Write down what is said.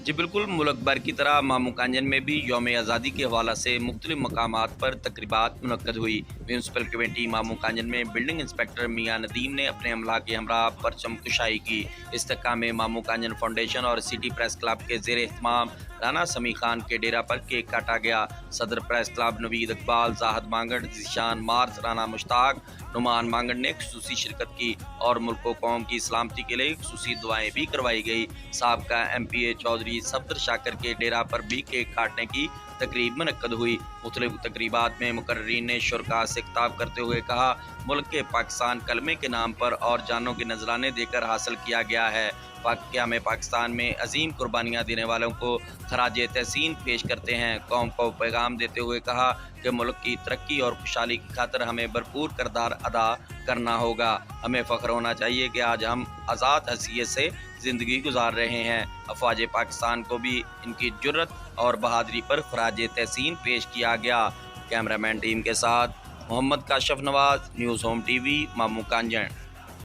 जी बिल्कुल, मुल्क भर की तरह मामू कांजन में भी यौम आज़ादी के हवाला से मुख्तलिफ मकामात पर तकरीबात मुनक्कद हुई। म्यूनसिपल कमेटी मामू कांजन में बिल्डिंग इंस्पेक्टर मियाँ नदीम ने अपने अमला के हमरा परचम कुशाई की। इस्तेकाम में मामू कांजन फाउंडेशन और सिटी प्रेस क्लब के ज़ेर एहतमाम राना समी खान के डेरा पर केक काटा गया। सदर प्रेस क्लब नवीद इकबाल, जाहद मांगड़, जीशान मार्च, राना मुश्ताक, नुमान मांगड़ ने खुसूसी शिरकत की और मुल्क व कौम की सलामती के लिए खुसूसी दुआएं भी करवाई गई। साबका MPA चौधरी सफदर शाकर के डेरा पर भी केक काटने की तकरीब मुनक्कद हुई। मुख्तलिफ तकरीबात में मुकर्रीन ने शुरका से खिताब करते हुए कहा, मुल्क के पाकिस्तान कलमे के नाम पर और जानों के नजराने देकर हासिल किया गया है। क़याम पाकिस्तान में अजीम कुर्बानियाँ देने वालों को खराज तहसीन पेश करते हैं। कौम को पैगाम देते हुए कहा कि मुल्क की तरक्की और खुशहाली की खातिर हमें भरपूर किरदार अदा करना होगा। हमें फ़ख्र होना चाहिए कि आज हम आज़ाद हैसियत से ज़िंदगी गुजार रहे हैं। अफवाज पाकिस्तान को भी इनकी जुर्रत और बहादुरी पर खराज तहसीन पेश किया गया। कैमरामैन टीम के साथ Mohammad Kashif Nawaz, news home TV, Mamu Kanchan.